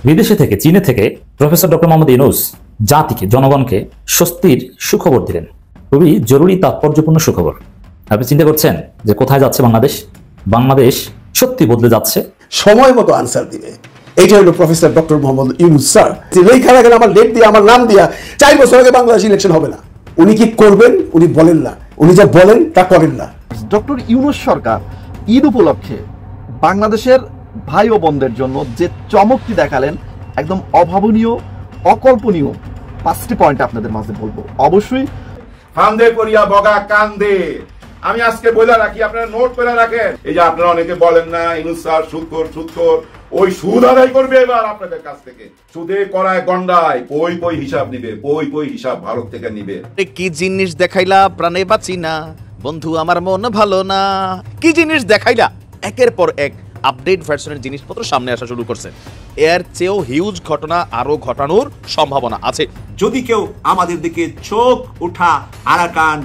বিদেশে থেকে চীনে থেকে প্রফেসর ডক্টর মোহাম্মদ ইউনূস জাতিকে জনগণকে স্বস্তির সুখবর দিলেন। খুবই জরুরি তাৎপর্যপূর্ণ সুখবর। আপনি চিন্তা করছেন যে কোথায় যাচ্ছে বাংলাদেশ? বাংলাদেশ সত্যি বদলে যাচ্ছে। সময় মতো আনসার দিবে। এইটা হলো professor doctor Mohammad Yunus sir. লেখা রাখেন আমার ডেট দিয়ে, আমার নাম দিয়া 4 বছর আগে বাংলাদেশ ইলেকশন হবে না। উনি কি করবেন উনি বলেন না, উনি যা বলেন তা করেন না। ডক্টর ইউনূস সরকার ঈদ উপলক্ষে বাংলাদেশের ভাই ও বোনদের জন্য যে চমকটি দেখালেন, একদম অভাবনীয়, অকল্পনীয় 5টি পয়েন্ট আপনাদের মাঝে বলবো। অবশ্যই ফান্দে করিয়া বগা কান্দে। আমি আজকে বলে রাখি, আপনারা নোট করে রাখেন। এই যে আপনারা অনেকে বলেন না ইউনূস স্যার সুদখোর, ওই সুদ আদায় করবে এবার আপনাদের কাছ থেকে। সুদে করায় গন্ডায় পই হিসাব নিবে, পই হিসাব ভারত থেকে নিবে। কি জিনিস দেখাইলা প্রাণে বাঁচি না, বন্ধু আমার মন ভালো না। কি জিনিস দেখাইলা, একের পর এক আপডেট ভার্সনের জিনিসপত্র সামনে আসা শুরু করছে। এর চেয়েও হিউজ ঘটনা আরো ঘটানোর সম্ভাবনা আছে। যদি কেউ আমাদের দিকে চোখ উঠা আরাকান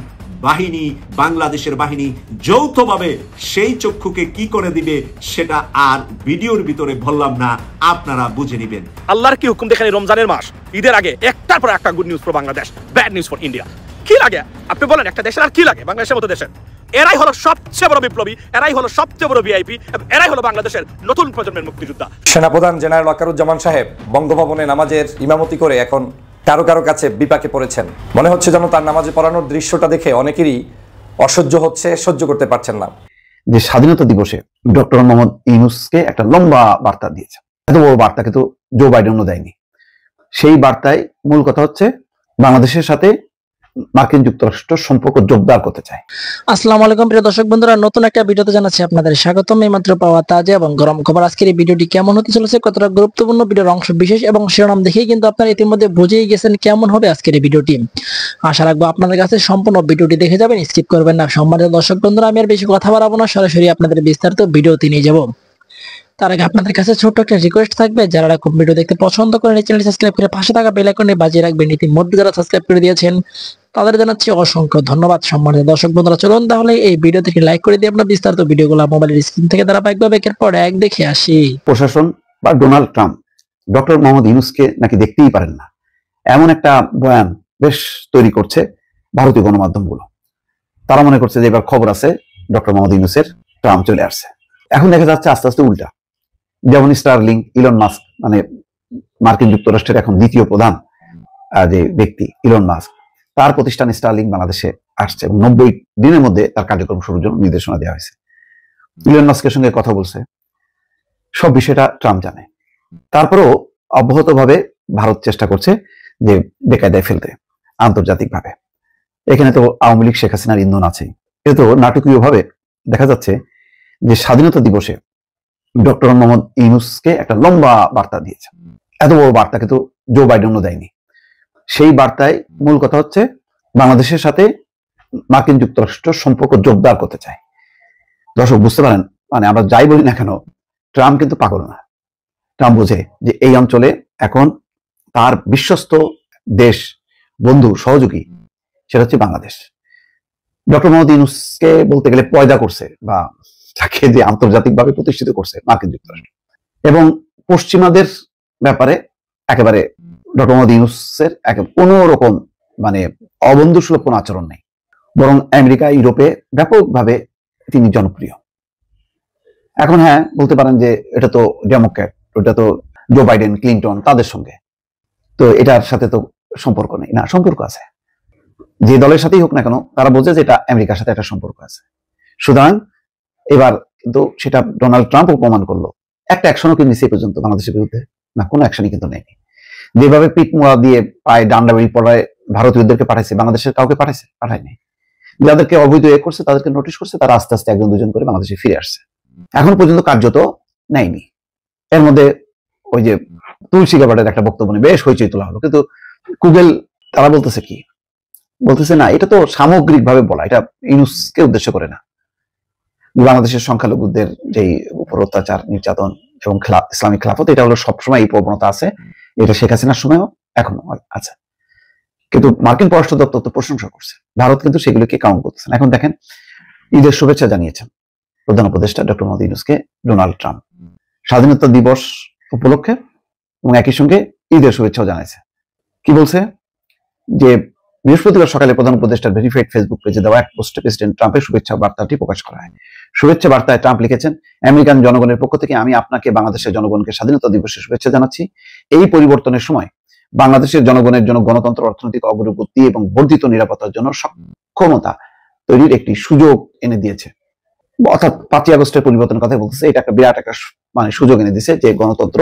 বাহিনী, বাংলাদেশের বাহিনী যৌথভাবে সেই চক্ষুকে কি করে দিবে সেটা আর ভিডিওর ভিতরে বললাম না, আপনারা বুঝে নেবেন। আল্লাহর কি হুকুম দেখেন, রমজানের মাস, ঈদের আগে একটার পর একটা good news for Bangladesh, bad news for India. কি লাগে আপনি বলেন, একটা দেশের আর কি লাগে বাংলাদেশের মতো দেশের? এরাই হলো সবচেয়ে বড় বিপ্লবী, এরাই হলো সবচেয়ে বড় ভিআইপি, এরাই হলো বাংলাদেশের নতুন প্রজন্মের মুক্তিযোদ্ধা। সেনাপ্রধান জেনারেল ওয়াকারুজ্জামান সাহেব বঙ্গভবনে নামাজের ইমামতি করে এখন কারো কাছে বিপাকে পড়েছেন। মনে হচ্ছে যেন তার নামাজে পড়ানোর দৃশ্যটা দেখে অনেকেরই অসহ্য হচ্ছে, সহ্য করতে পারছেন না। যে স্বাধীনতা দিবসে ডক্টর মোহাম্মদ ইউনূসকে একটা লম্বা বার্তা দিয়েছে। এত বড় বার্তা কিন্তু জো বাইডেনও দেয়নি। সেই বার্তায় মূল কথা হচ্ছে বাংলাদেশের সাথে মার্কিন যুক্তরাষ্ট্র সম্পর্ক জোরদার করতে চায়। আসসালামু আলাইকুম প্রিয় দর্শক বন্ধুরা, নতুন একটা ভিডিওতে জানাচ্ছি আপনাদের স্বাগতম। এইমাত্র পাওয়া তাজা এবং গরম খবর। আজকের এই ভিডিওটি কেমন হতে চলেছে, কতটা গুরুত্বপূর্ণ ভিডিওর অংশ বিশেষ এবং শিরোনাম দেখেই কিন্তু আপনারা ইতিমধ্যে বুঝেই গেছেন কেমন হবে আজকের এই ভিডিওটি। আশা রাখবো আপনাদের কাছে সম্পূর্ণ ভিডিওটি দেখে যাবেন, স্কিপ করবেন না। সম্মানিত দর্শক বন্ধুরা, আমি আর বেশি কথা বাড়াবো না, সরাসরি আপনাদের বিস্তারিত ভিডিওতে নিয়ে যাব। তার আগে আপনাদের কাছে ছোট্ট একটা রিকোয়েস্ট থাকবে, যারা এরকম ভিডিও দেখতে পছন্দ করেন এই চ্যানেলটি সাবস্ক্রাইব করে পাশে থাকা বেল আইকনে বাজিয়ে রাখবেন। ইতিমধ্যে যারা সাবস্ক্রাইব করে দিয়েছেন তাদের জানাচ্ছি অসংখ্য ধন্যবাদ। সম্মানিত দর্শক বন্ধুরা, চলুন তাহলে এই ভিডিও থেকে লাইক করে দিয়ে আপনার বিস্তারিত ভিডিওগুলো মোবাইলের স্ক্রিন থেকে ধারাবাহিকভাবে একের পর এক দেখে আসি। প্রশাসন বা ডোনাল্ড ট্রাম্প ডক্টর মোহাম্মদ ইউনূসকে নাকি দেখতেই পারেন না, এমন একটা বয়ান বেশ তৈরি করছে ভারতীয় গণমাধ্যমগুলো। তারা মনে করছে যে এবার খবর আছে, ডক্টর মোহাম্মদ ইউনূসের ট্রাম্প চলে আসছে। এখন দেখা যাচ্ছে আস্তে আস্তে উল্টা। যেমন স্টারলিংক, ইলন মাস্ক, মানে মার্কিন যুক্তরাষ্ট্রের এখন দ্বিতীয় প্রধান যে ব্যক্তি ইলন মাস্ক, তার প্রতিষ্ঠান স্টারলিংক বাংলাদেশে আসছে এবং 90 দিনের মধ্যে তার কার্যক্রম শুরুর জন্য নির্দেশনা দেওয়া হয়েছে। ইলন মাস্কের সঙ্গে কথা বলছে, সব বিষয়টা ট্রাম্প জানে। তারপরেও অব্যাহতভাবে ভারত চেষ্টা করছে যে বেকায়দায় ফেলতে আন্তর্জাতিকভাবে। এখানে তো আওয়ামী লীগ, শেখ হাসিনার ইন্ধন আছেই। এ তো নাটকীয়ভাবে দেখা যাচ্ছে যে স্বাধীনতা দিবসে ডক্টর মোহাম্মদ ইউনূসকে একটা লম্বা বার্তা দিয়েছে। এত বড় বার্তা কিন্তু জো বাইডেনও দেয়নি। সেই বার্তায় মূল কথা হচ্ছে বাংলাদেশের সাথে মার্কিন যুক্তরাষ্ট্র সম্পর্ক জোরদার করতে চায়। দর্শক বুঝতে পারেন, মানে আমরা যাই বলি না কেন, ট্রাম্প কিন্তু পাগল না। ট্রাম্প বোঝে যে এই অঞ্চলে এখন তার বিশ্বস্ত দেশ, বন্ধু, সহযোগী সেটা হচ্ছে বাংলাদেশ। ডক্টর মোহাম্মদ ইউনূসকে বলতে গেলে পয়দা করছে বা তাকে যে আন্তর্জাতিকভাবে প্রতিষ্ঠিত করছে মার্কিন যুক্তরাষ্ট্র। এবং পশ্চিমাদের ব্যাপারে একেবারে ডক্টর মোহাম্মদ ইউনূসের কোনো রকম মানে অবন্ধুসুলভ কোনো আচরণ নেই, বরং আমেরিকা, ইউরোপে ব্যাপকভাবে তিনি জনপ্রিয়। এখন হ্যাঁ বলতে পারেন যে এটা তো ডেমোক্র্যাট, ওটা তো জো বাইডেন, ক্লিনটন, তাদের সঙ্গে তো এটার সাথে তো সম্পর্ক নেই। না, সম্পর্ক আছে। যে দলের সাথেই হোক না কেন, তারা বোঝে যে এটা আমেরিকার সাথে একটা সম্পর্ক আছে। সুতরাং এবার কিন্তু সেটা ডোনাল্ড ট্রাম্পও প্রমাণ করলো। একটা অ্যাকশনও কিন্তু নিচ্ছে পর্যন্ত বাংলাদেশের বিরুদ্ধে না, কোনো অ্যাকশনই কিন্তু নেয়নি। যেভাবে পিঠ মোড়া দিয়ে পায়ে ডান্ডা বেড়ি পড়ায় ভারতীয়দেরকে পাঠাইছে, বাংলাদেশের কাউকে পাঠায়নি। যাদেরকে অবৈধ করছে তাদেরকে নোটিশ করছে, তারা আস্তে আস্তে একজন দুজন করে বাংলাদেশে ফিরে আসছে। এখন পর্যন্ত কার্যত নেয়নি। এর মধ্যে ওই যে তুলসী গাবার্ডের একটা বক্তব্য নিয়ে বেশ হইচই তোলা হলো, কিন্তু গুগল তারা বলতেছে কি, বলতেছে না এটা তো সামগ্রিকভাবে বলা, এটা ইউনূসকে উদ্দেশ্য করে না। বাংলাদেশের সংখ্যালঘুদের যেই উপর অত্যাচার, নির্যাতন এবং ইসলামিক খেলাফত, এটা হলো সবসময় এই প্রবণতা আছে। এটা শেখ হাসিনার সময়ও এখনো আছে, কিন্তু মার্কিন পররাষ্ট্র দপ্তর তো প্রশংসা করছে, ভারত কিন্তু সেগুলোকে কাউন্ট করতেছে না। এখন দেখেন ঈদের শুভেচ্ছা জানিয়েছেন প্রধান উপদেষ্টা ডক্টর মোহাম্মদ ইউনূসকে ডোনাল্ড ট্রাম্প। স্বাধীনতা দিবস উপলক্ষে এবং একই সঙ্গে ঈদের শুভেচ্ছাও জানাইছে। কি বলছে যে বৃহস্পতিবার সকালে প্রধান উপদেষ্টার ভেরিফাইড ফেসবুক পেজে দেওয়া এক পোস্টে প্রেসিডেন্ট ট্রাম্পের শুভেচ্ছা বার্তাটি প্রকাশ করা হয়। শুভেচ্ছা বার্তায় ট্রাম্প লিখেছেন, আমেরিকান জনগণের পক্ষ থেকে আমি আপনাকে বাংলাদেশের জনগণকে স্বাধীনতা দিবসের শুভেচ্ছা জানাচ্ছি। এই পরিবর্তনের সময় বাংলাদেশের জনগণের জন্য গণতন্ত্র, অর্থনৈতিক অগ্রগতি এবং বর্ধিত নিরাপত্তার জন্য সক্ষমতা তৈরির একটি সুযোগ এনে দিয়েছে। অর্থাৎ 5ই আগস্টের পরিবর্তনের কথা বলতেছে, এটা একটা বিরাট একটা সুযোগ এনে দিয়েছে যে গণতন্ত্র,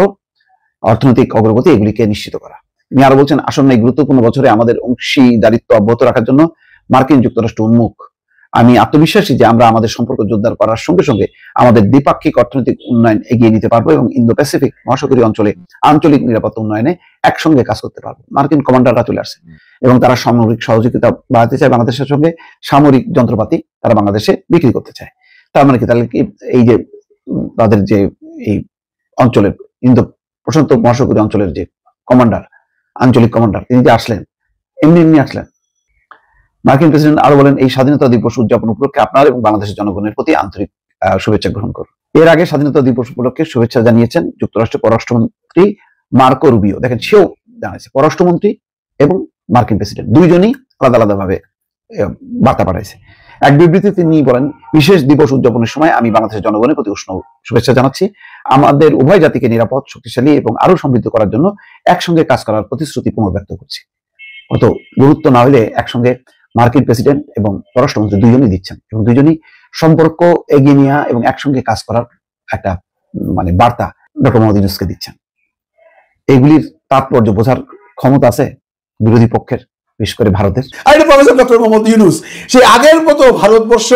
অর্থনৈতিক অগ্রগতি এগুলিকে নিশ্চিত করা। তিনি আরো বলছেন, আসন্ন এই গুরুত্বপূর্ণ বছরে আমাদের অংশীদারিত্ব অব্যাহত রাখার জন্য মার্কিন যুক্তরাষ্ট্র উন্মুখ। আমি আত্মবিশ্বাসী যে আমরা আমাদের সম্পর্ক জোরদার করার সঙ্গে সঙ্গে আমাদের দ্বিপাক্ষিক অর্থনৈতিক উন্নয়ন এগিয়ে নিতে পারবো এবং ইন্দো প্যাসিফিক মহাসাগরীয় অঞ্চলে আঞ্চলিক নিরাপত্তা উন্নয়নে একসঙ্গে কাজ করতে পারবো। মার্কিন কমান্ডাররা চলে আসছে এবং তারা সামরিক সহযোগিতা বাড়াতে চায় বাংলাদেশের সঙ্গে, সামরিক যন্ত্রপাতি তারা বাংলাদেশে বিক্রি করতে চায়। তার মানে কি, তাহলে কি এই যে তাদের যে এই অঞ্চলের ইন্দো প্রশান্ত মহাসাগরীয় অঞ্চলের যে কমান্ডার, আঞ্চলিক কমান্ডার, তিনি যে আসলেন এমনি আসলেন। মার্কিন প্রেসিডেন্ট আরো বলেন, এই স্বাধীনতা দিবস উদযাপন উপলক্ষে আপনার এবং বাংলাদেশের জনগণের প্রতি আন্তরিক শুভেচ্ছা গ্রহণ করুন। এর আগে স্বাধীনতা দিবস উপলক্ষে শুভেচ্ছা জানিয়েছেন যুক্তরাষ্ট্রের পররাষ্ট্রমন্ত্রী মার্কো রুবিও। দেখেন, সেও জানাইছে, পররাষ্ট্রমন্ত্রী এবং মার্কিন প্রেসিডেন্ট দুইজনই আলাদা আলাদা ভাবে বার্তা পাঠাইছে। এক বিবৃতিতে তিনি বলেন, বিশেষ দিবস উদযাপনের সময় আমি বাংলাদেশের জনগণের প্রতি উষ্ণ শুভেচ্ছা জানাচ্ছি। আমাদের উভয় জাতিকে নিরাপদ, শক্তিশালী এবং আরো সমৃদ্ধ করার জন্য একসঙ্গে কাজ করার প্রতিশ্রুতি পুনর্ব্যক্ত করছি। অত গুরুত্ব না হলে একসঙ্গে মার্কিন প্রেসিডেন্ট এবং পররাষ্ট্রমন্ত্রী দুইজনই দিচ্ছেন এবং দুইজনই সম্পর্ক এগিয়ে নেওয়া এবং একসঙ্গে কাজ করার একটা বার্তা ডক্টর মোহাম্মদ ইউনূসকে দিচ্ছেন। এগুলির তাৎপর্য বোঝার ক্ষমতা আছে বিরোধী পক্ষের, বিশেষ করে ভারতের। আর প্রফেসর ডক্টর মোহাম্মদ ইউনূস সে আগের মতো ভারতবর্ষ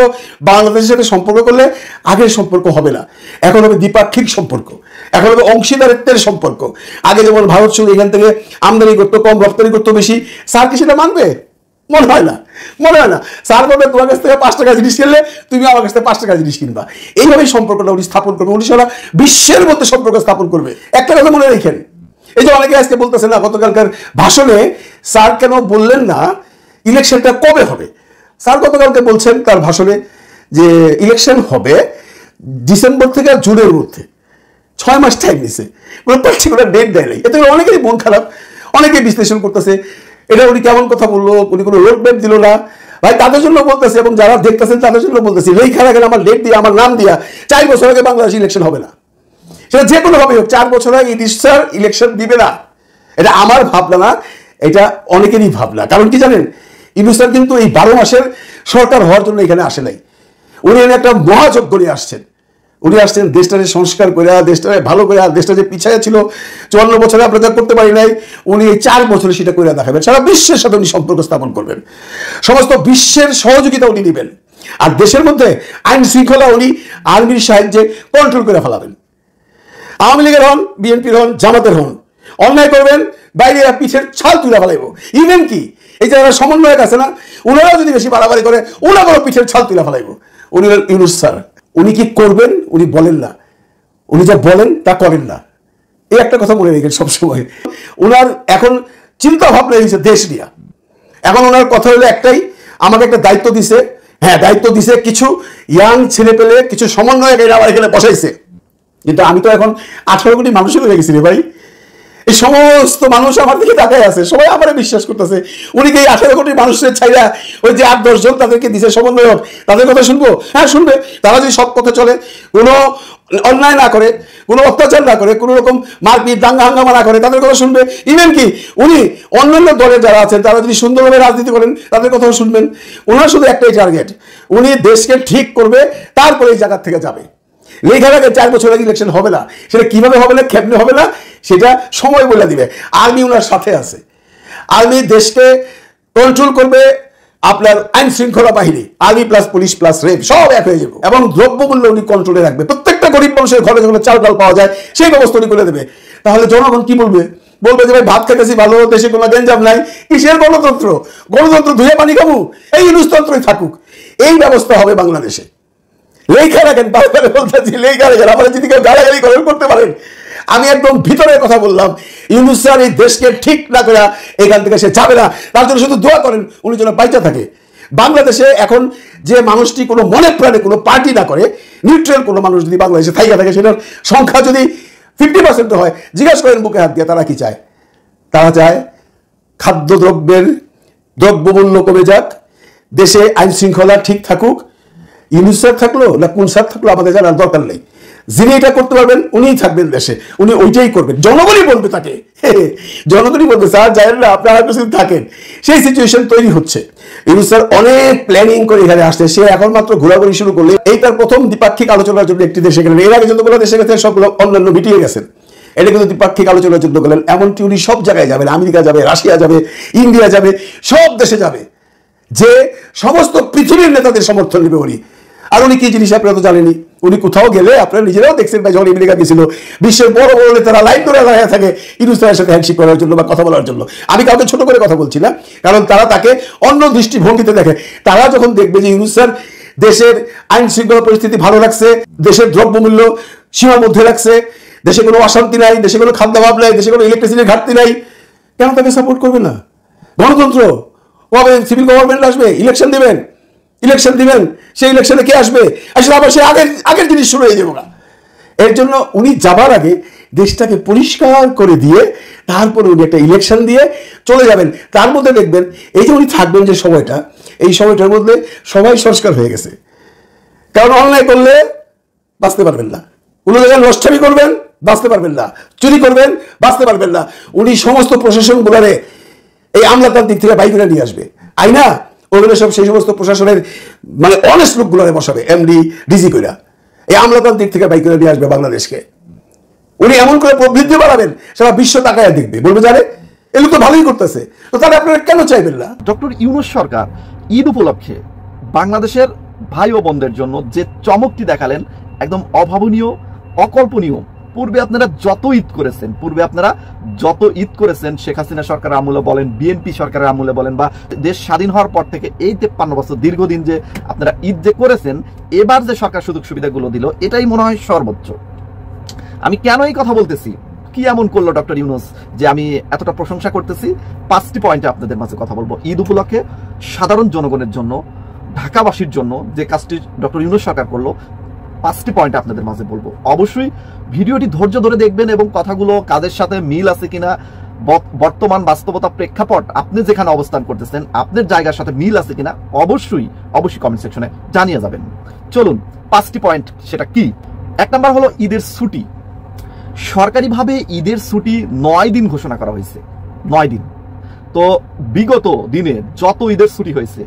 বাংলাদেশের সাথে সম্পর্ক করলে আগের সম্পর্ক হবে না, এখন হবে দ্বিপাক্ষিক সম্পর্ক, এখন হবে অংশীদারিত্বের সম্পর্ক। আগে যেমন ভারত শুধু এখান থেকে আমদানি করতো কম, রপ্তানি করতো বেশি, স্যার কি সেটা মানবে? মনে হয় না। স্যার বলবে, তোমার কাছ থেকে 5 টাকা জিনিস কিনলে তুমি আমার কাছ থেকে 5 টাকা জিনিস কিনবা। এইভাবেই সম্পর্কটা উনি স্থাপন করবে, উনি সারা বিশ্বের মধ্যে সম্পর্ক স্থাপন করবে। একটা কথা মনে রেখেন, এই যে অনেকে আজকে বলতেছে না, গতকালকার ভাষণে স্যার কেন বললেন না ইলেকশনটা কবে হবে? স্যার গতকালকে বলছেন তার ভাষণে যে ইলেকশন হবে ডিসেম্বর থেকে জুনের মধ্যে, 6 মাস টাইম নিছে, কোনো পার্টিকুলার ডেট দেয় নাই। এতে অনেকেরই মন খারাপ, অনেকে বিশ্লেষণ করতেছে এটা উনি কেমন কথা বললো, উনি কোনো রোড ম্যাপ দিল না। ভাই তাদের জন্য বলতেছে এবং যারা দেখতেছেন তাদের জন্য বলতেছি, লেখা রাখেন আমার ডেট দিয়ে, আমার নাম দিয়া, 4 বছর আগে বাংলাদেশ ইলেকশন হবে না। সেটা যে কোনো ভাবে হোক, 4 বছর আগে স্যার ইলেকশন দিবে না। এটা আমার ভাবনা না, এটা অনেকেরই ভাবনা। কারণ কি জানেন, ইউনূস স্যার কিন্তু এই 12 মাসের সরকার হওয়ার জন্য এখানে আসে নাই। উনি একটা মহাযজ্ঞ নিয়ে আসছেন। উনি আসছেন দেশটাকে সংস্কার করে, দেশটাকে ভালো করে, দেশটা যে পিছায়া ছিল 54 বছরে আমরা যা করতে পারি নাই, উনি এই 4 বছরে সেটা করে দেখাবেন। সারা বিশ্বের সাথে উনি সম্পর্ক স্থাপন করবেন, সমস্ত বিশ্বের সহযোগিতা উনি নেবেন, আর দেশের মধ্যে আইন শৃঙ্খলা উনি আর্মির সাহায্যে কন্ট্রোল করে ফেলাবেন। আওয়ামী লীগের হন, বিএনপির হন, জামাতের হন, অন্যায় করবেন, বাইরে পিছের ছাল তুলে ফেলাইব। ইভেন কি এই যারা সমন্বয়ক আছে না, ওনারাও যদি বেশি বাড়াবাড়ি করে, ওনারাও পিছের ছাল তুলে ফেলাইব। উনি ইউনূস স্যার, উনি কি করবেন উনি বলেন না, উনি যা বলেন তা করেন না। এই একটা কথা মনে রেখেন সবসময়। ওনার এখন চিন্তা ভাবনা হয়েছে দেশ নিয়ে। এখন ওনার কথা হলো একটাই, আমাকে একটা দায়িত্ব দিছে, হ্যাঁ দায়িত্ব দিছে, কিছু ইয়াং ছেলে পেলে, কিছু সমন্বয়ক আমার এখানে বসাইছে, কিন্তু আমি তো এখন 18 কোটি মানুষের হয়ে গেছি রে ভাই। এই সমস্ত মানুষ আমার দিকে তাকায় আছে, সবাই আমার বিশ্বাস করতেছে। উনি কি 18 কোটি মানুষের ছাইরা ওই যে 8-10 জন তাদেরকে দিছে সমন্বয়ক, তাদের কথা শুনবো? হ্যাঁ শুনবে। তারা যদি সৎ পথে চলে, কোনো অন্যায় না করে, কোনো অত্যাচার না করে, কোনো রকম মারপিট দাঙ্গা হাঙ্গামা না করে, তাদের কথা শুনবে। ইভেন কি উনি অন্যান্য দলের যারা আছেন তারা যদি সুন্দরভাবে রাজনীতি করেন, তাদের কথাও শুনবেন। ওনার শুধু একটাই টার্গেট, উনি দেশকে ঠিক করবে, তারপরে এই জায়গা থেকে যাবে। লেখা রাখে 4 বছর আগে ইলেকশন হবে না, সেটা কিভাবে হবে না, কেমনে হবে না, সেটা সময় বলে দিবে। আর্মি ওনার সাথে আছে, আর্মি দেশকে কন্ট্রোল করবে। আপনার আইন শৃঙ্খলা বাহিনী, army plus police plus rape সব এক হয়ে যাবে, এবং দ্রব্যমূল্য উনি কন্ট্রোলে রাখবে। প্রত্যেকটা গরিব মানুষের ঘরে যখন চাল ডাল পাওয়া যায় সেই ব্যবস্থা উনি করে দেবে। তাহলে জনগণ কি বলবে? বলবে যে ভাই ভাত খেতেছি ভালো, দেশে কোনো গেঞ্জাম নাই, কিসের গণতন্ত্র? গণতন্ত্র ধুয়ে পানি খাবো, এই ইউনূসতন্ত্রই থাকুক। এই ব্যবস্থা হবে বাংলাদেশে। লেখা রাখেন, বারবার বলতেছি লেখা রাখেন, আপনারা যদি কেউ গালাগালি করতে পারেন। আমি একদম ভিতরের কথা বললাম, ইউনূস স্যার এই দেশকে ঠিক না করে এখান থেকে সে যাবে না। তার জন্য শুধু দোয়া করেন উনি যেন বাইচা থাকে। বাংলাদেশে এখন যে মানুষটি কোনো মনে প্রাণে কোনো পার্টি না করে, নিউট্রাল কোনো মানুষ যদি বাংলাদেশে থাইকা থাকে, সেটার সংখ্যা যদি 50% হয়। জিজ্ঞাসা করেন বুকে হাত দিয়ে তারা কি চায়। তারা চায় খাদ্যদ্রব্যের দ্রব্যমূল্য কমে যাক, দেশে আইন শৃঙ্খলা ঠিক থাকুক। ইউনূস স্যার থাকলো না কোন স্যার থাকলো আমাদের জানার দরকার নেই। যিনি এটা করতে পারবেন উনিই থাকবেন দেশে, উনি ওইটাই করবেন। জনগণই বলবে তাকে, জনগণই বলবে স্যার জানেন না আপনারা কিছু থাকেন। সেই সিচুয়েশন তৈরি হচ্ছে। ইউনূস স্যার অনেক প্ল্যানিং করে এখানে আসছে, সে এখন মাত্র ঘোরাঘুরি শুরু করলে। এই তার প্রথম দ্বিপাক্ষিক আলোচনার জন্য একটি দেশে গেলেন। এর আগে যতগুলো দেশে গেছেন সবগুলো অন্যান্য মিটিয়ে গেছেন, এটা কিন্তু দ্বিপাক্ষিক আলোচনার জন্য গেলেন। এমনকি উনি সব জায়গায় যাবেন, আমেরিকা যাবে, রাশিয়া যাবে, ইন্ডিয়া যাবে, সব দেশে যাবে, যে সমস্ত পৃথিবীর নেতাদের সমর্থন নেবে উনি। আর উনি কি জিনিস আপনারা তো জানেনি। উনি কোথাও গেলে আপনারা নিজেরাও দেখছেন, ভাই যখন আমেরিকা গেছিল বিশ্বের বড় বড় নেতারা লাইন ধরে দাঁড়িয়ে থাকে ইউনূস স্যারের সাথে হ্যান্ডশেক করার জন্য বা কথা বলার জন্য। আমি কাউকে ছোট করে কথা বলছি না, কারণ তারা তাকে অন্য দৃষ্টিভঙ্গিতে দেখে। তারা যখন দেখবে যে ইউনূস স্যার দেশের আইন শৃঙ্খলা পরিস্থিতি ভালো রাখছে, দেশের দ্রব্যমূল্য সীমার মধ্যে রাখছে, দেশে কোনো অশান্তি নাই, দেশে কোনো খাদ্যাভাব নাই, দেশে কোনো ইলেকট্রিসিটির ঘাটতি নাই, কেন তাকে সাপোর্ট করবে না? গণতন্ত্র কবে সিভিল গভর্নমেন্ট আসবে? ইলেকশন দিবেন, ইলেকশন দিবেন, সেই ইলেকশনে কে আসবে? আসলে আবার সে আগের জিনিস শুরু হয়ে যাবে না। এর জন্য উনি যাবার আগে দেশটাকে পরিষ্কার করে দিয়ে তারপরে উনি একটা ইলেকশন দিয়ে চলে যাবেন। তার মধ্যে দেখবেন এই যে উনি থাকবেন যে সময়টা, এই সময়টার মধ্যে সবাই সংস্কার হয়ে গেছে। কারণ অন্যায় করলে বাঁচতে পারবেন না, কোনো জায়গায় নষ্টামি করবেন বাঁচতে পারবেন না, চুরি করবেন বাঁচতে পারবেন না। উনি সমস্ত প্রশাসনগুলোরে এই আমলাতান্ত্রিক থেকে বাইক করে নিয়ে আসবে। আইনা ওগুলো সব সেই সমস্ত প্রশাসনের মানে অনেস্ট লোকগুলোরে বসাবে, এমডি ডিজি কইরা এই আমলাতান্ত্রিক থেকে বাইক করে নিয়ে আসবে বাংলাদেশকে। উনি এমন করে প্রবৃদ্ধি বাড়াবেন সারা বিশ্ব তাকায় দেখবে, বলবে জানে এ লোক তো ভালোই করতেছে, তো তাহলে আপনারা কেন চাইবেন না? ডক্টর ইউনূস সরকার ঈদ উপলক্ষে বাংলাদেশের ভাই ও বোনদের জন্য যে চমকটি দেখালেন একদম অভাবনীয়, অকল্পনীয়। পূর্বে আপনারা যত ঈদ করেছেন শেখ হাসিনা সরকারের আমলে বলেন, বিএনপি সরকারের আমলে বলেন, বা দেশ স্বাধীন হওয়ার পর থেকে এই 53 বছর দীর্ঘদিন যে আপনারা ঈদ যে করেছেন, এবার যে সরকার সুযোগ সুবিধাগুলো দিল এটাই মনে হয় সর্বোচ্চ। আমি কেন এই কথা বলতেছি, কি এমন করলো ডক্টর ইউনূস যে আমি এতটা প্রশংসা করতেছি? 5টি পয়েন্টে আপনাদের মাঝে কথা বলবো। ঈদ উপলক্ষে সাধারণ জনগণের জন্য, ঢাকাবাসীর জন্য যে কাজটি ডক্টর ইউনূস সরকার করলো, 5টি পয়েন্ট আপনাদের মাঝে বলবো। অবশ্যই ভিডিওটি ধৈর্য ধরে দেখবেন এবং কথাগুলো কাদের সাথে মিল আছে কিনা, বর্তমান বাস্তবতা প্রেক্ষাপট আপনি যেখানে অবস্থান করতেছেন আপনার জায়গার সাথে মিল আছে কিনা অবশ্যই কমেন্ট সেকশনে জানিয়ে যাবেন। চলুন 5টি পয়েন্ট সেটা কি। 1 নাম্বার হলো ঈদের ছুটি। সরকারিভাবে ঈদের ছুটি 9 দিন ঘোষণা করা হয়েছে, 9 দিন। তো বিগত দিনে যত ঈদের ছুটি হয়েছে,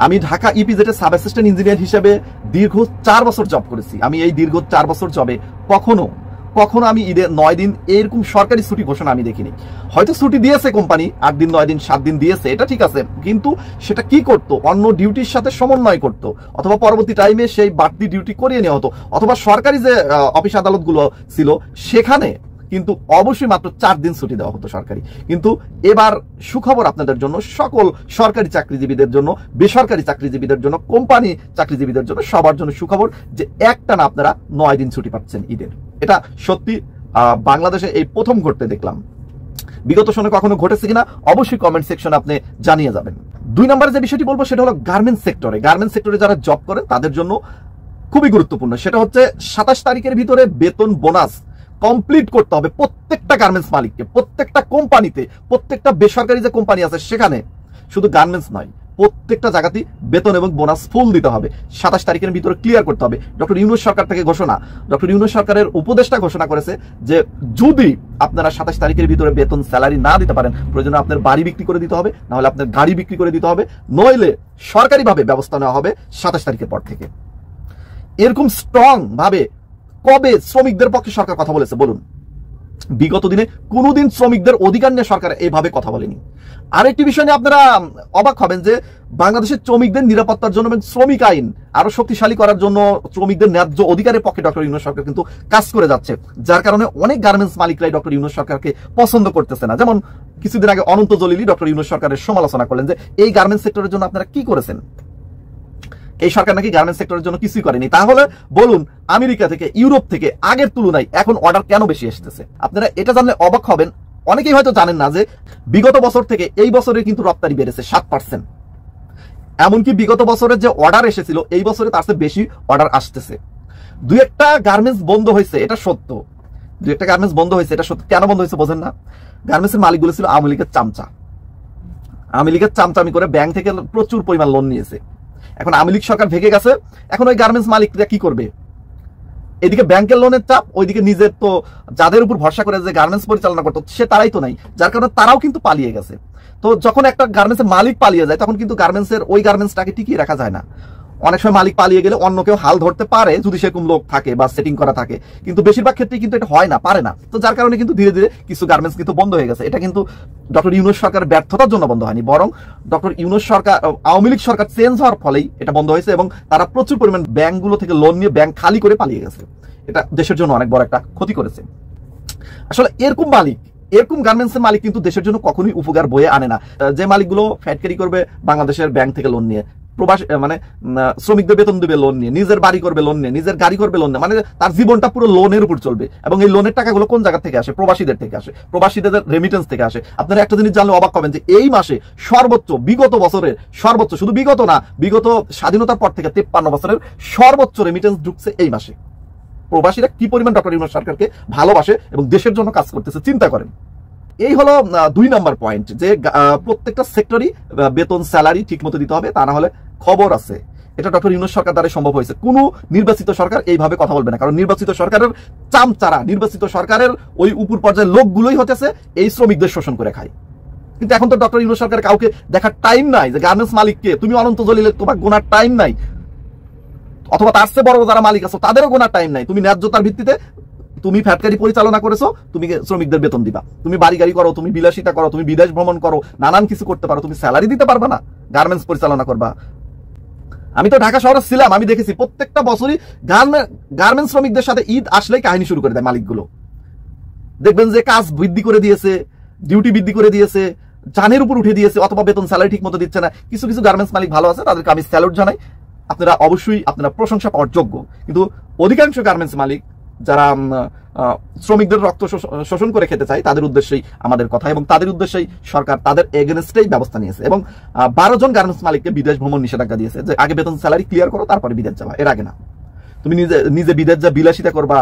আমি ঢাকা ইপিজেডের সাব অ্যাসিস্ট্যান্ট ইঞ্জিনিয়ার হিসেবে দীর্ঘ 4 বছর জব করেছি। আমি এই দীর্ঘ 4 বছর জবে কখনো আমি ঈদের 9 দিন এরকম সরকারি ছুটি ঘোষণা আমি দেখিনি। হয়তো ছুটি দিয়েছে কোম্পানি 8 দিন, 9 দিন, 7 দিন দিয়েছে, এটা ঠিক আছে, কিন্তু সেটা কি করতো? অন্য ডিউটির সাথে সমন্বয় করতো, অথবা পরবর্তী টাইমে সেই বাড়তি ডিউটি করিয়ে নেওয়া হতো, অথবা সরকারি যে অফিস আদালতগুলো ছিল সেখানে কিন্তু অবশ্যই মাত্র 4 দিন ছুটি দেওয়া হতো সরকারি। কিন্তু এবার সুখবর আপনাদের জন্য, সকল সরকারি চাকরিজীবীদের জন্য, বেসরকারি চাকরিজীবীদের জন্য, কোম্পানি চাকরিজীবীদের জন্য, সবার জন্য সুখবর যে একটানা আপনারা 9 দিন ছুটি পাচ্ছেন ঈদের। এটা সত্যি বাংলাদেশে এই প্রথম ঘটতে দেখলাম। বিগত সময়ে কখনো ঘটেছে কিনা অবশ্যই কমেন্ট সেকশনে আপনি জানিয়ে যাবেন। 2 নম্বরে যে বিষয়টি বলবো সেটা হলো গার্মেন্টস সেক্টরে যারা জব করে তাদের জন্য খুবই গুরুত্বপূর্ণ। সেটা হচ্ছে 27 তারিখের ভিতরে বেতন বোনাস কমপ্লিট করতে হবে প্রত্যেকটা গার্মেন্টস মালিককে, প্রত্যেকটা কোম্পানিতে, প্রত্যেকটা বেসরকারি যে কোম্পানি আছে সেখানে, শুধু গার্মেন্টস নয়, প্রত্যেকটা জায়গাতেই বেতন এবং বোনাস ফুল দিতে হবে। 27 তারিখের ভিতরে ক্লিয়ার করতে হবে। ডক্টর ইউনূস সরকার থেকে ঘোষণা, ডক্টর ইউনূস সরকারের উপদেষ্টা ঘোষণা করেছে যে যদি আপনারা 27 তারিখের ভিতরে বেতন স্যালারি না দিতে পারেন, প্রয়োজনে আপনার বাড়ি বিক্রি করে দিতে হবে, না হলে আপনার গাড়ি বিক্রি করে দিতে হবে, নইলে সরকারিভাবে ব্যবস্থা নেওয়া হবে 27 তারিখের পর থেকে। এরকম স্ট্রং ভাবে কবে শ্রমিকদের পক্ষে সরকার কথা বলেছে বলুন? বিগত দিনে কোনোদিন শ্রমিকদের অধিকার নিয়ে সরকার এইভাবে কথা বলেনি। আরেকটি বিষয় নিয়ে আপনারা অবাক হবেন যে বাংলাদেশের শ্রমিকদের নিরাপত্তার জন্য এবং শ্রমিক আইন আরো শক্তিশালী করার জন্য শ্রমিকদের ন্যায্য অধিকারের পক্ষে ডক্টর ইউনূস সরকার কিন্তু কাজ করে যাচ্ছে, যার কারণে অনেক গার্মেন্টস মালিকরাই ডক্টর ইউনূস সরকারকে পছন্দ করতেছে না। যেমন কিছুদিন আগে অনন্ত জলিলি ডক্টর ইউনূস সরকারের সমালোচনা করলেন যে এই গার্মেন্টস সেক্টরের জন্য আপনারা কি করেছেন, এই সরকার নাকি গার্মেন্টস সেক্টরের জন্য কিছুই করেনি। তাহলে বলুন আমেরিকা থেকে, ইউরোপ থেকে আগের তুলনায় এখন অর্ডার কেন বেশি এসেছে? আপনারা এটা জানলে অবাক হবেন। অনেকেই হয়তো জানেন না যে বিগত বছর থেকে এই বছরে কিন্তু রপ্তানি বেড়েছে 7%। এমনকি বিগত বছরের যে অর্ডার এসেছিল এই বছরে তার চেয়ে বেশি অর্ডার আসতেছে। 2-1টা গার্মেন্টস বন্ধ হয়েছে, এটা সত্য, যে একটা গার্মেন্টস বন্ধ হয়েছে, এটা সত্যি কেন বন্ধ হয়েছে বোঝেন না? গার্মেন্টসের মালিকগুলো ছিল আওয়ামী লীগের চামচা। আওয়ামী লীগের চামচামি করে ব্যাংক থেকে প্রচুর পরিমাণ লোন নিয়েছে। এখন আওয়ামী লীগ সরকার ভেঙে গেছে, এখন ওই গার্মেন্টস মালিকরা কি করবে? এদিকে ব্যাংকের লোনের চাপ, ওইদিকে নিজের তো যাদের উপর ভরসা করে যে গার্মেন্টস পরিচালনা করতো সে তারাই তো নাই, যার কারণে তারাও কিন্তু পালিয়ে গেছে। তো যখন একটা গার্মেন্টসের মালিক পালিয়ে যায় তখন কিন্তু গার্মেন্টসের ওই গার্মেন্টসটাকে টিকিয়ে রাখা যায় না। অনেক সময় মালিক পালিয়ে গেলে অন্য কেউ হাল ধরতে পারে যদি সেরকম লোক থাকে বা সেটিং করা থাকে, কিন্তু বেশিরভাগ ক্ষেত্রেই কিন্তু এটা হয় না, পারে না। তো যার কারণে কিন্তু ধীরে ধীরে কিছু গার্মেন্টস কিন্তু বন্ধ হয়ে গেছে। এটা কিন্তু ডক্টর ইউনূস সরকার ব্যর্থতার জন্য বন্ধ হয়নি, বরং ডক্টর ইউনূস সরকার, আওয়ামী লীগ সরকার চেঞ্জ হওয়ার ফলেই এটা বন্ধ হয়েছে এবং তারা প্রচুর পরিমাণ ব্যাংকগুলো থেকে লোন নিয়ে ব্যাংক খালি করে পালিয়ে গেছে। এটা দেশের জন্য অনেক বড় একটা ক্ষতি করেছে। আসলে এরকম গার্মেন্টসের মালিক কিন্তু দেশের জন্য কখনোই উপকার বয়ে আনে না। যে মালিকগুলো ফ্যাক্টরি করবে বাংলাদেশের ব্যাংক থেকে লোন নিয়ে, প্রবাসী মানে শ্রমিকদের বেতন দেবে লোন নিয়ে, নিজের বাড়ি করবে লোন নিয়ে, নিজের গাড়ি করবে লোন নিয়ে, মানে তার জীবনটা পুরো লোনের উপর চলবে। এবং এই লোনের টাকাগুলো কোন জায়গা থেকে আসে? প্রবাসীদের থেকে আসে, প্রবাসীদের রেমিটেন্স থেকে আসে। আপনারা একটা জিনিস জানলে অবাক হবেন যে এই মাসে সর্বোচ্চ, বিগত বছরের সর্বোচ্চ, শুধু বিগত না, বিগত স্বাধীনতার পর থেকে 53 বছরের সর্বোচ্চ রেমিটেন্স ঢুকছে এই মাসে। প্রবাসীরা কি পরিমাণ ডক্টর ইউনূস সরকারকে ভালোবাসে এবং দেশের জন্য কাজ করতেছে চিন্তা করেন। এই হলো 2 নম্বর পয়েন্ট, যে প্রত্যেকটা সেক্টরই বেতন স্যালারি ঠিক মতো দিতে হবে, তা না হলে খবর আছে। এটা ডক্টর ইউনূস সরকার দ্বারা সম্ভব হয়েছে। কোন নির্বাচিত সরকার এইভাবে কথা বলবে না, কারণ নির্বাচিত সরকারের চামচারা, নির্বাচিত সরকারের ওই উপর পর্যায়ের লোকগুলোই হতেছে এই শ্রমিকদের শোষণ করে খায়। কিন্তু এখন তো ডক্টর ইউনূস সরকার কাউকে দেখার টাইম নাই যে গার্মেন্টস মালিককে তুমি অনন্ত জলিলে তোমার গোনার টাইম নাই, অথবা তার চেয়ে বড় যারা মালিক আছে তাদেরও গোনার টাইম নাই। তুমি ন্যায্যতার ভিত্তিতে তুমি ফ্যাক্টরি পরিচালনা করেছো, তুমি শ্রমিকদের বেতন দিবা। তুমি বাড়ি গাড়ি করো, তুমি বিলাসিতা করো, তুমি বিদেশ ভ্রমণ করো, নানান কিছু করতে পারো, তুমি স্যালারি দিতে পারবা না, গার্মেন্টস পরিচালনা করবা। আমি তো ঢাকা শহরে ছিলাম, আমি দেখেছি প্রত্যেকটা বছরই গার্মেন্টস শ্রমিকদের সাথে ঈদ আসলেই কাহিনী শুরু করে দেয় মালিকগুলো। দেখবেন যে কাজ বৃদ্ধি করে দিয়েছে, ডিউটি বৃদ্ধি করে দিয়েছে, জানের উপর উঠে দিয়েছে, অথবা বেতন স্যালারি ঠিক মতো দিচ্ছে না। কিছু কিছু গার্মেন্টস মালিক ভালো আছে, তাদেরকে আমি স্যালুট জানাই, আপনারা অবশ্যই আপনারা প্রশংসা পাওয়ার যোগ্য। কিন্তু অধিকাংশ গার্মেন্টস মালিক যারা শ্রমিকদের রক্ত শোষণ করে খেতে চায় তাদের উদ্দেশ্যেই আমাদের কথা, এবং তাদের উদ্দেশ্যেই সরকার তাদের এগেনস্টেই ব্যবস্থা নিয়েছে। এবং 12 জন গার্মেন্টস মালিককে বিদেশ ভ্রমণ নিষেধাজ্ঞা দিয়েছে, যে আগে বেতন স্যালারি ক্লিয়ার করো তারপরে বিদেশ যাবা, এর আগে না। তুমি নিজে বিদেশ যা বিলাসিতা করবা,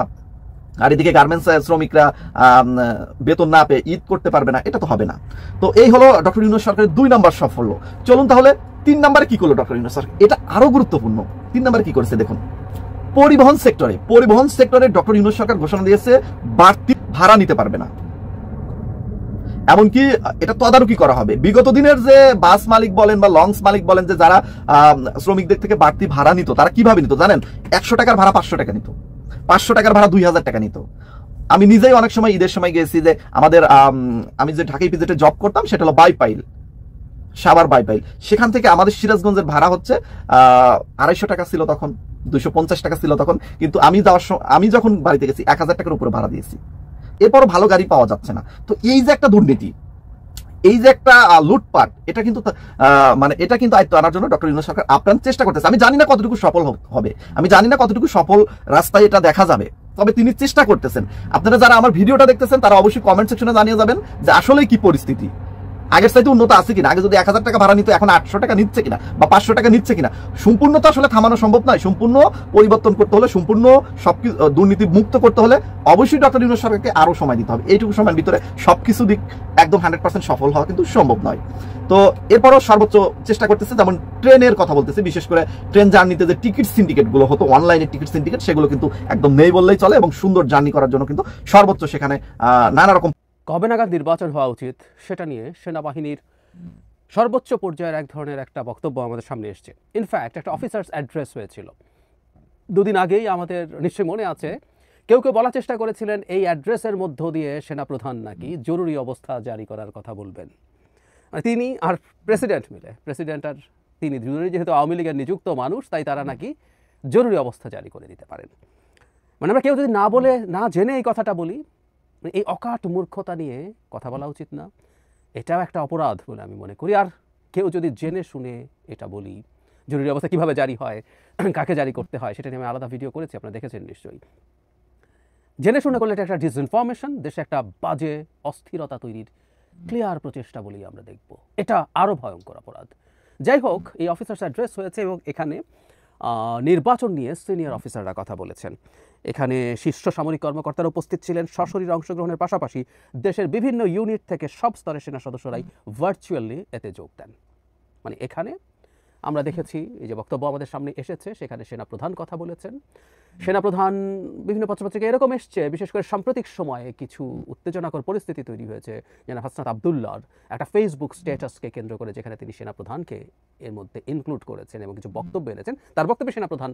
আর এদিকে গার্মেন্টস শ্রমিকরা বেতন না পেয়ে ঈদ করতে পারবে না, এটা তো হবে না। তো এই হলো ডক্টর ইউনূস সরকারের 2 নম্বর সাফল্য। চলুন তাহলে 3 নম্বরে কি করলো ডক্টর ইউনূস সরকার, এটা আরো গুরুত্বপূর্ণ। 3 নম্বরে কি করেছে দেখুন। পরিবহন সেক্টরে ডক্টর ইউনূস সরকার ঘোষণা দিয়েছে বাড়তি ভাড়া নিতে পারবে না, এমনকি এটা তদারকি করা হবে। বিগত দিনের যে বাস মালিক বলেন বা লঞ্চ মালিক বলেন, যে যারা শ্রমিকদের থেকে বাড়তি ভাড়া নিত, তারা কিভাবে নিত জানেন? 100 টাকার ভাড়া 500 টাকা নিত, 500 টাকার ভাড়া 2000 টাকা নিত। আমি নিজেই অনেক সময় ঈদের সময় গেছি, যে আমাদের আমি যে ঢাকা ইপিজেডে জব করতাম সেটা হলো বাইপাইল, সাভার বাইপাইল। সেখান থেকে আমাদের সিরাজগঞ্জের ভাড়া হচ্ছে 250 টাকা ছিল তখন, 250 টাকা ছিল তখন। কিন্তু আমি যখন বাড়িতে গেছি 1000 টাকার উপরে ভাড়া দিয়েছি। এরপরও ভালো গাড়ি পাওয়া যাচ্ছে না। তো এই যে একটা দুর্নীতি, এই যে একটা লুটপাট, এটা কিন্তু মানে এটা কিন্তু আয়ত্ত আনার জন্য ডক্টর ইউনূস সরকার আপ্রাণ চেষ্টা করতেছে। আমি জানি না কতটুকু সফল হবে, আমি জানি না কতটুকু সফল রাস্তায় এটা দেখা যাবে, তবে তিনি চেষ্টা করতেছেন। আপনারা যারা আমার ভিডিওটা দেখতেছেন তারা অবশ্যই কমেন্ট সেকশনে জানিয়ে যাবেন যে আসলে কি পরিস্থিতি, আগের চাইতে উন্নত আছে কিনা। আগে যদি 1000 টাকা ভাড়া নিত, এখন 800 টাকা নিচ্ছে কিনা বা 500 টাকা নিচ্ছে কিনা। সম্পূর্ণ তো আসলে থামানো সম্ভব নয়। সম্পূর্ণ পরিবর্তন করতে হলে, সম্পূর্ণ সবকিছু দুর্নীতি মুক্ত করতে হলে অবশ্যই ডক্টর ইউনূস সরকারকে আরো সময় দিতে হবে। এইটুকু সময়ের ভিতরে সবকিছু দিক একদম 100% সফল হওয়া কিন্তু সম্ভব নয়। তো এরপরও সর্বোচ্চ চেষ্টা করতেছে। যেমন ট্রেনের কথা বলতেছে, বিশেষ করে ট্রেন জার্নিতে যে টিকিট সিন্ডিকেট গুলো হতো, অনলাইনে টিকিট সিন্ডিকেট, সেগুলো কিন্তু একদম নেই বললেই চলে। এবং সুন্দর জার্নি করার জন্য কিন্তু সর্বোচ্চ সেখানে নানা রকম কবে নাগাদ নির্বাচন হওয়া উচিত সেটা নিয়ে সেনাবাহিনীর সর্বোচ্চ পর্যায়ের এক ধরনের একটা বক্তব্য আমাদের সামনে এসছে। ইনফ্যাক্ট একটা অফিসার্স অ্যাড্রেস হয়েছিল 2 দিন আগেই, আমাদের নিশ্চয়ই মনে আছে। কেউ বলার চেষ্টা করেছিলেন এই অ্যাড্রেসের মধ্য দিয়ে সেনাপ্রধান নাকি জরুরি অবস্থা জারি করার কথা বলবেন। মানে তিনি আর প্রেসিডেন্ট মিলে, প্রেসিডেন্ট আর তিনি দুজনেই যেহেতু আওয়ামী লীগের নিযুক্ত মানুষ, তাই তারা নাকি জরুরি অবস্থা জারি করে দিতে পারেন। মানে আমরা কেউ যদি না বলে, না জেনে এই কথাটা বলি, এই অকাট মূর্খতা নিয়ে কথা বলা উচিত না। এটাও একটা অপরাধ বলে আমি মনে করি। আর কেউ যদি জেনে শুনে এটা বলি, জরুরি অবস্থা কীভাবে জারি হয়, কাকে জারি করতে হয়, সেটা নিয়ে আমি আলাদা ভিডিও করেছি, আপনারা দেখেছেন নিশ্চয়ই। জেনে শুনে করলে এটা একটা ডিসইনফরমেশন, দেশে একটা বাজে অস্থিরতা তৈরির ক্লিয়ার প্রচেষ্টা বলেই আমরা দেখব। এটা আরও ভয়ঙ্কর অপরাধ। যাই হোক, এই অফিসার্স অ্যাড্রেস হয়েছে এবং এখানে নির্বাচন নিয়ে সিনিয়র অফিসাররা কথা বলেছেন। এখানে শীর্ষ সামরিক কর্মকর্তারা উপস্থিত ছিলেন। সশরীরে অংশগ্রহণের পাশাপাশি দেশের বিভিন্ন ইউনিট থেকে সব স্তরের সেনা সদস্যরাই ভার্চুয়ালি এতে যোগ দেন। মানে এখানে আমরা দেখেছি এই যে বক্তব্য আমাদের সামনে এসেছে, সেখানে সেনাপ্রধান কথা বলেছেন। সেনাপ্রধান বিভিন্ন পত্রপত্রিকায় এরকম এসছে, বিশেষ করে সাম্প্রতিক সময়ে কিছু উত্তেজনাকর পরিস্থিতি তৈরি হয়েছে জনাব হাসনাত আবদুল্লাহর একটা ফেসবুক স্ট্যাটাসকে কেন্দ্র করে, যেখানে তিনি সেনাপ্রধানকে এর মধ্যে ইনক্লুড করেছেন এবং কিছু বক্তব্য এনেছেন। তার বক্তব্যে সেনাপ্রধান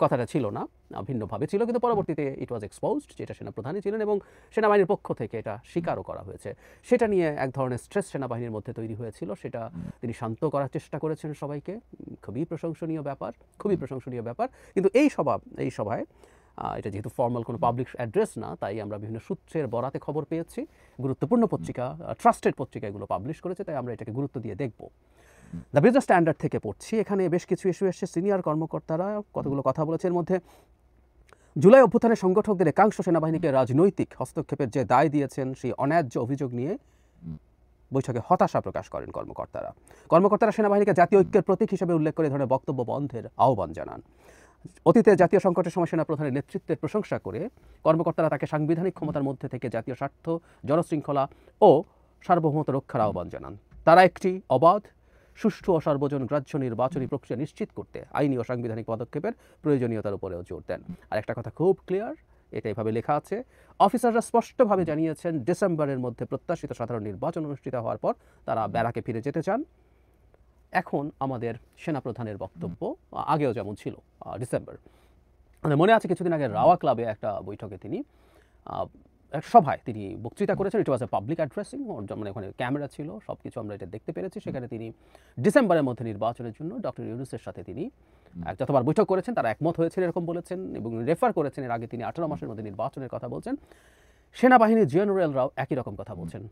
কথাটা ছিল না, ভিন্নভাবে ছিল, কিন্তু পরবর্তীতে ইট ওয়াজ এক্সপোজড যেটা সেনাপ্রধানই ছিলেন এবং সেনাবাহিনীর পক্ষ থেকে এটা স্বীকারও করা হয়েছে। সেটা নিয়ে এক ধরনের স্ট্রেস সেনাবাহিনীর মধ্যে তৈরি হয়েছিল, সেটা তিনি শান্ত করার চেষ্টা করেছেন সবাইকে। খুবই প্রশংসনীয় ব্যাপার, খুবই প্রশংসনীয় ব্যাপার। কিন্তু এই সভায় এটা যেহেতু ফর্মাল কোনো পাবলিক অ্যাড্রেস না, তাই আমরা বিভিন্ন সূত্রের বরাতে খবর পেয়েছি। গুরুত্বপূর্ণ পত্রিকা, ট্রাস্টেড পত্রিকা এগুলো পাবলিশ করেছে, তাই আমরা এটাকে গুরুত্ব দিয়ে দেখব। দ্য বিজনেস স্ট্যান্ডার্ড থেকে পড়ছি, এখানে বেশ কিছু ইস্যু এসছে। সিনিয়র কর্মকর্তারা কতগুলো কথা বলেছে। এর মধ্যে জুলাই অভ্যুত্থানের সংগঠকদের একাংশ সেনাবাহিনীকে রাজনৈতিক হস্তক্ষেপের যে দায় দিয়েছেন, সেই অন্যায্য অভিযোগ নিয়ে বৈঠকে হতাশা প্রকাশ করেন কর্মকর্তারা সেনাবাহিনীকে জাতীয় ঐক্যের প্রতীক হিসেবে উল্লেখ করে এই ধরনের বক্তব্য বন্ধের আহ্বান জানান। অতীতে জাতীয় সংকটের সময় সেনাপ্রধানের নেতৃত্বের প্রশংসা করে কর্মকর্তারা তাকে সাংবিধানিক ক্ষমতার মধ্যে থেকে জাতীয় স্বার্থ, জনশৃঙ্খলা ও সার্বভৌমত্ব রক্ষার আহ্বান জানান। তারা একটি অবাধ, সুষ্ঠু ও সর্বজন গ্রাহ্য নির্বাচনী প্রক্রিয়া নিশ্চিত করতে আইনি ও সাংবিধানিক পদক্ষেপের প্রয়োজনীয়তার উপরেও জোর দেন। আর একটা কথা খুব ক্লিয়ার, এটা এভাবে লেখা আছে, অফিসাররা স্পষ্টভাবে জানিয়েছেন ডিসেম্বরের মধ্যে প্রত্যাশিত সাধারণ নির্বাচন অনুষ্ঠিত হওয়ার পর তারা ব্যারাকে ফিরে যেতে চান। এখন আমাদের সেনাপ্রধানের বক্তব্য আগেও যেমন ছিল ডিসেম্বর। মানে মনে আছে কিছুদিন আগে রাওয়া ক্লাবে একটা বৈঠকে তিনি এক সভায় তিনি বক্তৃতা করেছেন। ইট ওয়াজ এ পাবলিক অ্যাড্রেসিং, মানে ওখানে ক্যামেরা ছিল, সব কিছু আমরা এটা দেখতে পেরেছি। সেখানে তিনি ডিসেম্বরের মধ্যে নির্বাচনের জন্য ডক্টর ইউনূসের সাথে তিনি যতবার বৈঠক করেছেন তারা একমত হয়েছেন এরকম বলেছেন এবং রেফার করেছেন এর আগে তিনি 18 মাসের মধ্যে নির্বাচনের কথা বলছেন। সেনাবাহিনীর জেনারেলরাও একই রকম কথা বলছেন।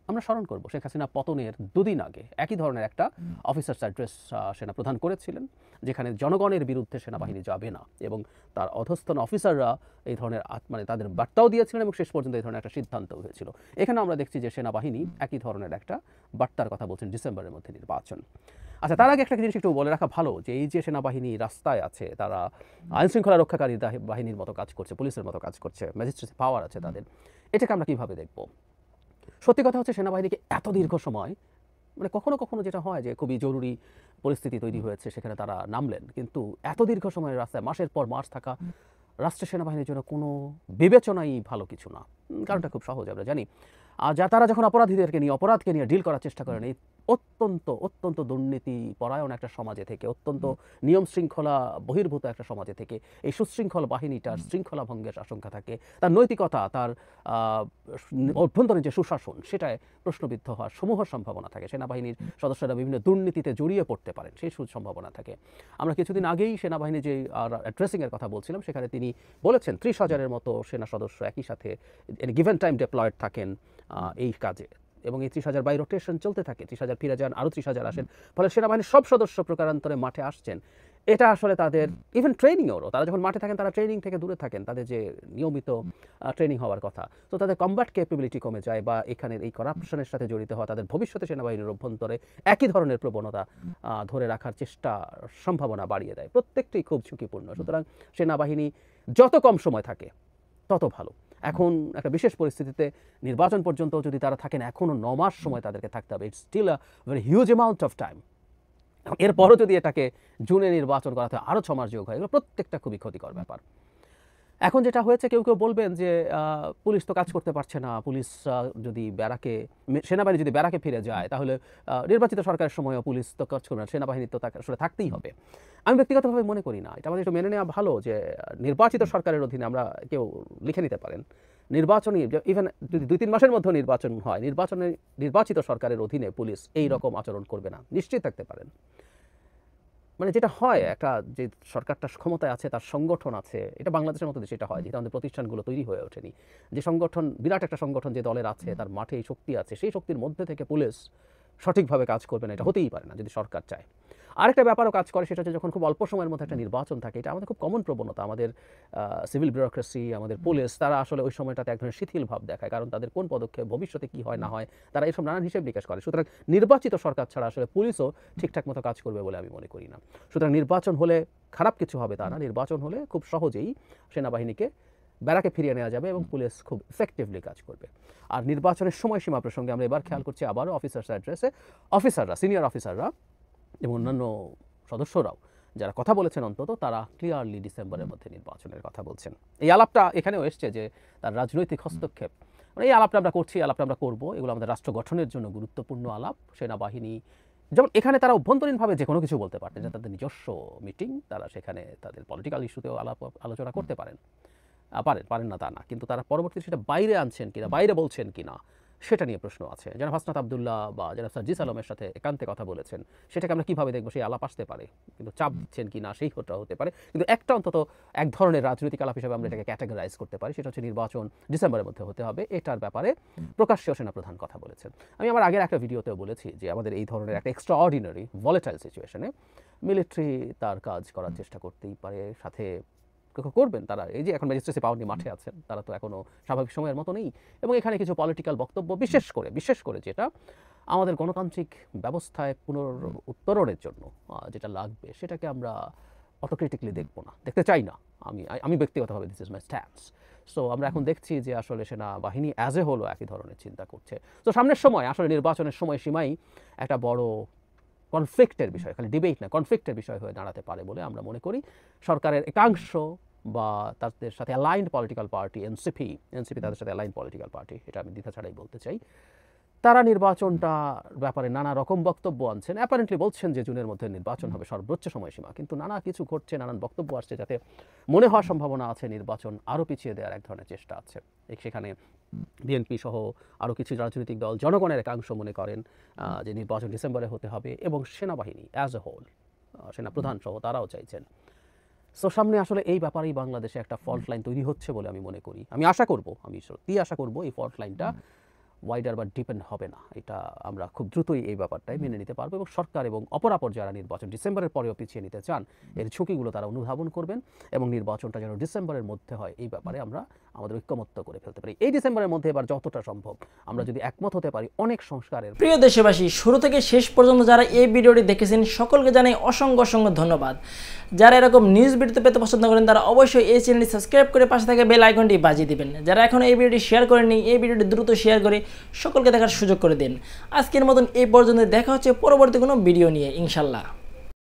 আমরা স্মরণ করব শেখ হাসিনা পতনের দুদিন আগে একই ধরনের একটা অফিসার্স অ্যাড্রেস সেনাপ্রধান করেছিলেন, যেখানে জনগণের বিরুদ্ধে সেনাবাহিনী যাবে না এবং তার অধস্তন অফিসাররা এই ধরনের মানে তাদের বার্তাও দিয়েছিলেন এবং শেষ পর্যন্ত এই ধরনের একটা সিদ্ধান্ত হয়েছিল। এখানে আমরা দেখছি যে সেনাবাহিনী একই ধরনের একটা বার্তার কথা বলছেন, ডিসেম্বরের মধ্যে নির্বাচন। আচ্ছা, তার আগে একটা জিনিস একটু বলে রাখা ভালো যে এই যে সেনাবাহিনী রাস্তায় আছে, তারা আইনশৃঙ্খলা রক্ষাকারী বাহিনীর মতো কাজ করছে, পুলিশের মতো কাজ করছে, ম্যাজিস্ট্রেট পাওয়ার আছে তাদের, এটাকে আমরা কীভাবে দেখব? সত্যি কথা হচ্ছে সেনাবাহিনীকে এত দীর্ঘ সময়, মানে কখনো কখনো যেটা হয় যে খুবই জরুরি পরিস্থিতি তৈরি হয়েছে সেখানে তারা নামলেন, কিন্তু এত দীর্ঘ সময়ের রাস্তায় মাসের পর মাস থাকা রাষ্ট্রের সেনাবাহিনীর জন্য কোনো বিবেচনাই ভালো কিছু না। কারণটা খুব সহজ, আমরা জানি। আর তারা যখন অপরাধীদেরকে নিয়ে, অপরাধকে নিয়ে ডিল করার চেষ্টা করেন, এই অত্যন্ত দুর্নীতি পরায়ণ একটা সমাজে থেকে, অত্যন্ত নিয়ম শৃঙ্খলা বহির্ভূত একটা সমাজে থেকে এই সুশৃঙ্খল বাহিনীটার শৃঙ্খলা ভঙ্গের আশঙ্কা থাকে, তার নৈতিকতা, তার অভ্যন্তরীণ যে সুশাসন, সেটায় প্রশ্নবিদ্ধ হওয়ার সমূহ সম্ভাবনা থাকে। সেনাবাহিনীর সদস্যরা বিভিন্ন দুর্নীতিতে জড়িয়ে পড়তে পারেন, সেই সম্ভাবনা থাকে। আমরা কিছুদিন আগেই সেনাবাহিনী যে অ্যাড্রেসিংয়ের কথা বলছিলাম, সেখানে তিনি বলেছেন 30,000-এর মতো সেনা সদস্য একই সাথে গিভেন টাইম ডিপ্লয়েড থাকেন এই কাজে, এবং এই 30,000 বাই রোটেশন চলতে থাকে। 30,000 ফিরে যান, আরও 30,000 আসেন, ফলে সেনাবাহিনীর সব সদস্য প্রকারান্তরে মাঠে আসছেন। এটা আসলে তাদের ইভেন ট্রেনিংয়েরও, তারা যখন মাঠে থাকেন তারা ট্রেনিং থেকে দূরে থাকেন, তাদের যে নিয়মিত ট্রেনিং হওয়ার কথা, তো তাদের কমব্যাট ক্যাপাবিলিটি কমে যায়, বা এখানের এই করাপশনের সাথে জড়িত হওয়া তাদের ভবিষ্যতে সেনাবাহিনীর অভ্যন্তরে একই ধরনের প্রবণতা ধরে রাখার চেষ্টা সম্ভাবনা বাড়িয়ে দেয়। প্রত্যেকটি খুব ঝুঁকিপূর্ণ। সুতরাং সেনাবাহিনী যত কম সময় থাকে তত ভালো। এখন একটা বিশেষ পরিস্থিতিতে নির্বাচন পর্যন্ত যদি তারা থাকেন, এখনও 9 মাস সময় তাদেরকে থাকতে হবে। It's still a very huge amount of time. এরপরও যদি এটাকে জুনে নির্বাচন করাতে হয়, আরও 6 মাস যোগ হয়, এগুলো প্রত্যেকটা খুবই ক্ষতিকর ব্যাপার। এখন যেটা হয়েছে, কেউ বলবেন যে পুলিশ তো কাজ করতে পারছে না, পুলিশ যদি সেনাবাহিনী যদি ব্যারাকে ফিরে যায়, তাহলে নির্বাচিত সরকারের সময়ও পুলিশ তো কাজ করবে না, সেনাবাহিনী তো তাকে আসলে থাকতেই হবে। আমি ব্যক্তিগতভাবে মনে করি না। এটা আমাদের একটু মেনে নেওয়া ভালো যে নির্বাচিত সরকারের অধীনে, আমরা কেউ লিখে নিতে পারেন, নির্বাচনী ইভেন যদি 2-3 মাসের মধ্যে নির্বাচন হয়, নির্বাচিত সরকারের অধীনে পুলিশ এই রকম আচরণ করবে না, নিশ্চিত থাকতে পারেন। মানে যেটা হয়, একটা যে সরকারটা ক্ষমতায় আছে, তার সংগঠন আছে, এটা বাংলাদেশের মতো দেশে এটা হয়, যেটা আমাদের প্রতিষ্ঠানগুলো তৈরি হয়ে ওঠেনি। যে সংগঠন, বিরাট একটা সংগঠন যে দলের আছে, তার মাঠে এই শক্তি আছে, সেই শক্তির মধ্যে থেকে পুলিশ সঠিকভাবে কাজ করবে না, এটা হতেই পারে না যদি সরকার চায়। আরেকটা ব্যাপারও কাজ করে, সেটা হচ্ছে যখন খুব অল্প সময়ের মধ্যে একটা নির্বাচন থাকে, এটা আমাদের খুব কমন প্রবণতা। আমাদের সিভিল ব্যুরোক্রেসি, আমাদের পুলিশ, তারা আসলে ওই সময়টাতে এক ধরনের শিথিল ভাব দেখায়, কারণ তাদের কোন পদক্ষেপ ভবিষ্যতে কি হয় না হয় তারা এইসব নানান হিসেব নিকাশ করে। সুতরাং নির্বাচিত সরকার ছাড়া আসলে পুলিশও ঠিকঠাক মতো কাজ করবে বলে আমি মনে করি না। সুতরাং নির্বাচন হলে খারাপ কিছু হবে তা না, নির্বাচন হলে খুব সহজেই সেনাবাহিনীকে ব্যারাকে ফিরিয়ে নেওয়া যাবে এবং পুলিশ খুব ইফেক্টিভলি কাজ করবে। আর নির্বাচনের সময়সীমা প্রসঙ্গে আমরা এবার খেয়াল করছি আবারও অফিসার্স অ্যাড্রেসে অফিসাররা, সিনিয়র অফিসাররা এবং অন্যান্য সদস্যরাও যারা কথা বলেছেন অন্তত তারা ক্লিয়ারলি ডিসেম্বরের মধ্যে নির্বাচনের কথা বলছেন। এই আলাপটা এখানেও এসছে যে তার রাজনৈতিক হস্তক্ষেপ, মানে এই আলাপটা আমরা করছি, আলাপটা আমরা করবো, এগুলো আমাদের রাষ্ট্র গঠনের জন্য গুরুত্বপূর্ণ আলাপ। সেনাবাহিনী যেমন এখানে তারা অভ্যন্তরীণভাবে যে কোনো কিছু বলতে পারতেন, যে তাদের নিজস্ব মিটিং, তারা সেখানে তাদের পলিটিক্যাল ইস্যুতেও আলোচনা করতে পারেন না তা না, কিন্তু তারা পরবর্তীতে সেটা বাইরে আনছেন কিনা, বাইরে বলছেন কিনা, সেটা নিয়ে প্রশ্ন আছে। যারা হাসনাত আবদুল্লাহ বা যারা সার্জিস আলমের সাথে একান্তে কথা বলেছেন, সেটাকে আমরা কীভাবে দেখবো? সেই আলাপ আসতে পারে, কিন্তু চাপ দিচ্ছেন কিনা সেই হতে পারে। কিন্তু একটা অন্তত এক ধরনের রাজনৈতিক আলাপ হিসেবে আমরা এটাকে ক্যাটাগরাইজ করতে পারি, সেটা হচ্ছে নির্বাচন ডিসেম্বরের মধ্যে হতে হবে, এটার ব্যাপারে প্রকাশ্যে সেনাপ্রধান কথা বলেছেন। আমি আমার আগের একটা ভিডিওতেও বলেছি যে আমাদের এই ধরনের একটা এক্সট্রা অর্ডিনারি ভলেটাইল সিচুয়েশনে মিলিটারি তার কাজ করার চেষ্টা করতেই পারে, সাথে করবেন তারা। এই যে এখন ম্যাজিস্ট্রেসি পাওয়ার নিয়ে মাঠে আছেন, তারা তো এখনও স্বাভাবিক সময়ের মতো নেই, এবং এখানে কিছু পলিটিক্যাল বক্তব্য বিশেষ করে যেটা আমাদের গণতান্ত্রিক ব্যবস্থায় পুনরুত্তরণের জন্য যেটা লাগবে, সেটাকে আমরা অটোক্রিটিকলি দেখবো না, দেখতে চাই না। আমি ব্যক্তিগতভাবে this is my stance. So আমরা এখন দেখছি যে আসলে সেনাবাহিনী অ্যাজ এ হোলও একই ধরনের চিন্তা করছে। তো সামনের সময় আসলে নির্বাচনের সময়সীমাই একটা বড় কনফ্লিক্টের বিষয়, খালি ডিবেট না, কনফ্লিক্টের বিষয় হয়ে দাঁড়াতে পারে বলে আমরা মনে করি। সরকারের একাংশ বা তাদের সাথে অ্যালাইন্ড পলিটিক্যাল পার্টি এনসিপি তাদের সাথে অ্যালাইন্ড পলিটিক্যাল পার্টি, এটা আমি দ্বিধা ছাড়াই বলতে চাই, তারা নির্বাচনটার ব্যাপারে নানা রকম বক্তব্য আনছেন। অ্যাপারেন্টলি বলছেন যে জুনের মধ্যে নির্বাচন হবে সর্বোচ্চ সময়সীমা, কিন্তু নানা কিছু ঘটছে, নানান বক্তব্য আসছে, যাতে মনে হওয়ার সম্ভাবনা আছে নির্বাচন আরও পিছিয়ে দেওয়ার এক ধরনের চেষ্টা আছে। সেখানে বিএনপি সহ আরও কিছু রাজনৈতিক দল, জনগণের একাংশ মনে করেন যে নির্বাচন ডিসেম্বরে হতে হবে, এবং সেনাবাহিনী অ্যাজ এ হোল, সেনাপ্রধান সহ তারাও চাইছেন। সো সামনে আসলে এই ব্যাপারেই বাংলাদেশে একটা ফল্ট লাইন তৈরি হচ্ছে বলে আমি মনে করি। আমি সত্যি আশা করব এই ফল্ট লাইনটা ওয়াইডার বা ডিপেন্ড হবে না, এটা আমরা খুব দ্রুতই এই ব্যাপারটাই মেনে নিতে পারবো, এবং সরকার এবং অপরাপর যারা নির্বাচন ডিসেম্বরের পরেও পিছিয়ে নিতে চান, এর ঝুঁকিগুলো তারা অনুধাবন করবেন, এবং নির্বাচনটা যেন ডিসেম্বরের মধ্যে হয় এই ব্যাপারে আমরা আমাদের ঐক্যমত্য করে ফেলতে পারি। এই ডিসেম্বরের মধ্যে এবার যতটা সম্ভব আমরা যদি একমত হতে পারি অনেক সংস্কারের। প্রিয় দেশবাসী, শুরু থেকে শেষ পর্যন্ত যারা এই ভিডিওটি দেখেছেন সকলকে জানাই অসংখ্য ধন্যবাদ। যারা এরকম নিউজ ভিডিও পেতে পছন্দ করেন তারা অবশ্যই এই চ্যানেলটি সাবস্ক্রাইব করে পাশে থাকা বেল আইকনটি বাজিয়ে দিবেন। যারা এখন এই ভিডিওটি শেয়ার করেননি, এই ভিডিওটি দ্রুত শেয়ার করে সকলকে দেখার সুযোগ করে দিন। আজকের মতন এই পর্যন্ত, দেখা হচ্ছে পরবর্তী কোনো ভিডিও নিয়ে ইনশাল্লাহ।